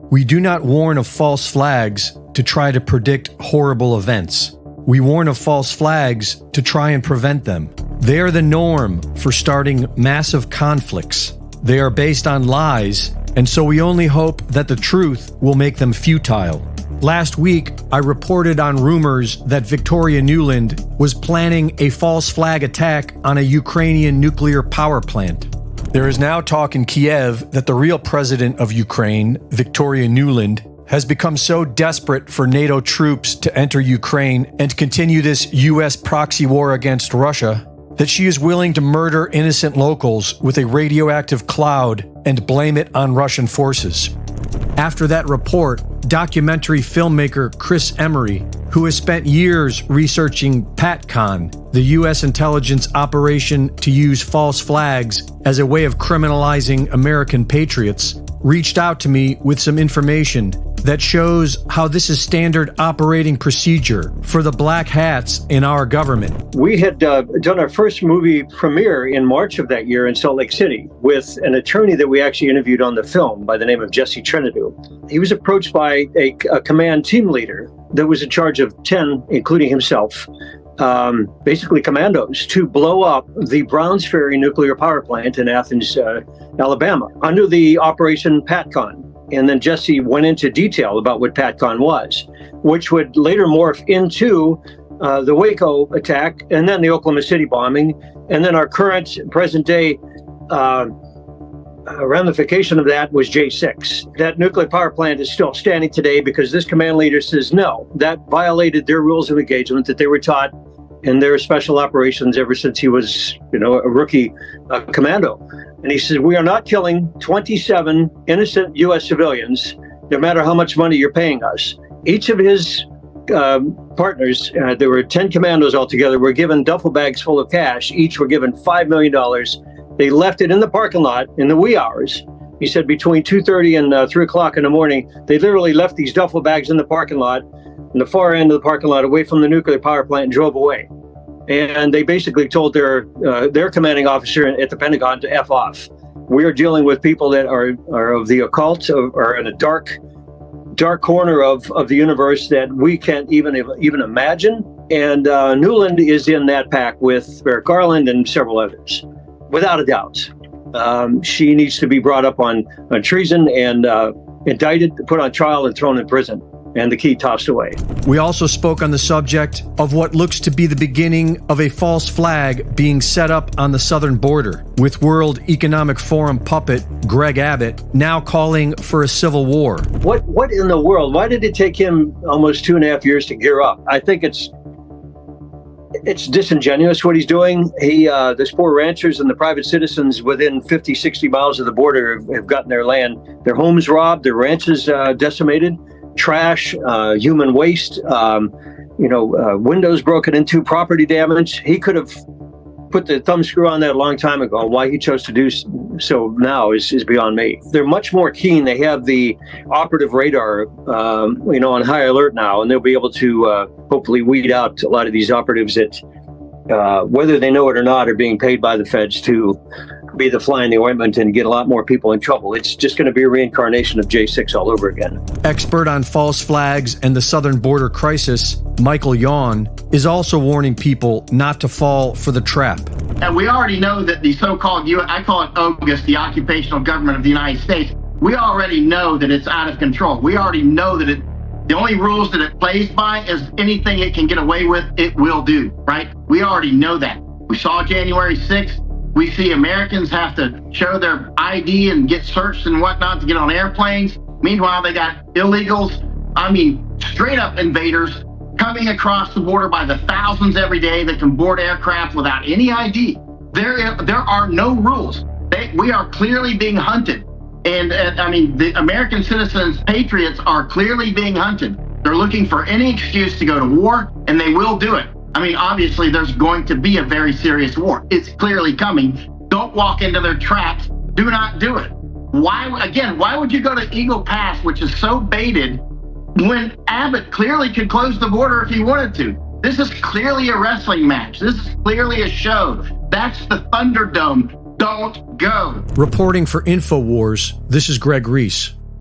We do not warn of false flags to try to predict horrible events. We warn of false flags to try and prevent them. They are the norm for starting massive conflicts. They are based on lies, and so we only hope that the truth will make them futile. Last week, I reported on rumors that Victoria Nuland was planning a false flag attack on a Ukrainian nuclear power plant. There is now talk in Kiev that the real president of Ukraine, Victoria Nuland, has become so desperate for NATO troops to enter Ukraine and continue this U.S. proxy war against Russia that she is willing to murder innocent locals with a radioactive cloud and blame it on Russian forces. After that report, documentary filmmaker Chris Emory, who has spent years researching PATCON, the U.S. intelligence operation to use false flags as a way of criminalizing American patriots, reached out to me with some information that shows how this is standard operating procedure for the black hats in our government. We had done our first movie premiere in March of that year in Salt Lake City with an attorney that we actually interviewed on the film by the name of Jesse Trinidad. He was approached by a command team leader that was in charge of 10, including himself, basically commandos, to blow up the Browns Ferry nuclear power plant in Athens, Alabama, under the Operation PATCON. And then Jesse went into detail about what PATCON was, which would later morph into the Waco attack, and then the Oklahoma City bombing, and then our current present-day ramification of that was J6. That nuclear power plant is still standing today because this command leader says no, that violated their rules of engagement that they were taught in their special operations ever since he was, a rookie commando. And he says, we are not killing 27 innocent U.S. civilians, no matter how much money you're paying us. Each of his partners, there were 10 commandos altogether, were given duffel bags full of cash. Each were given $5 million. They left it in the parking lot in the wee hours. He said between 2:30 and 3 o'clock in the morning, they literally left these duffel bags in the parking lot, in the far end of the parking lot, away from the nuclear power plant, and drove away. And they basically told their commanding officer at the Pentagon to F off. We are dealing with people that are of the occult, or in a dark corner of the universe that we can't even imagine. And Nuland is in that pack with Merrick Garland and several others, without a doubt. She needs to be brought up on treason and indicted, put on trial, and thrown in prison, and the key tossed away. We also spoke on the subject of what looks to be the beginning of a false flag being set up on the southern border, with World Economic Forum puppet Greg Abbott now calling for a civil war. What in the world? Why did it take him almost 2.5 years to gear up? I think it's disingenuous what he's doing. There's poor ranchers and the private citizens within 50, 60 miles of the border have gotten their land, their homes robbed, their ranches decimated, trash, human waste, windows broken into, property damage. He could have put the thumb screw on that a long time ago. Why he chose to do so now is beyond me. They're much more keen. They have the operative radar, on high alert now, and they'll be able to hopefully weed out a lot of these operatives that, whether they know it or not, are being paid by the feds to be the fly in the ointment and get a lot more people in trouble. It's just going to be a reincarnation of J6 all over again. Expert on false flags and the southern border crisis, Michael Yawn, is also warning people not to fall for the trap. And we already know that the so-called, I call it OGUS, the occupational government of the United States, we already know that it's out of control. We already know that the only rules that it plays by is anything it can get away with, it will do, right? We already know that. We saw January 6th. We see Americans have to show their ID and get searched and whatnot to get on airplanes. Meanwhile, they got illegals, straight up invaders coming across the border by the thousands every day that can board aircraft without any ID. There are no rules. We are clearly being hunted. And the American citizens, patriots, are clearly being hunted. They're looking for any excuse to go to war, and they will do it. Obviously, there's going to be a very serious war. It's clearly coming. Don't walk into their traps. Do not do it. Why would you go to Eagle Pass, which is so baited, when Abbott clearly could close the border if he wanted to? This is clearly a wrestling match. This is clearly a show. That's the Thunderdome. Don't go. Reporting for InfoWars, this is Greg Reese.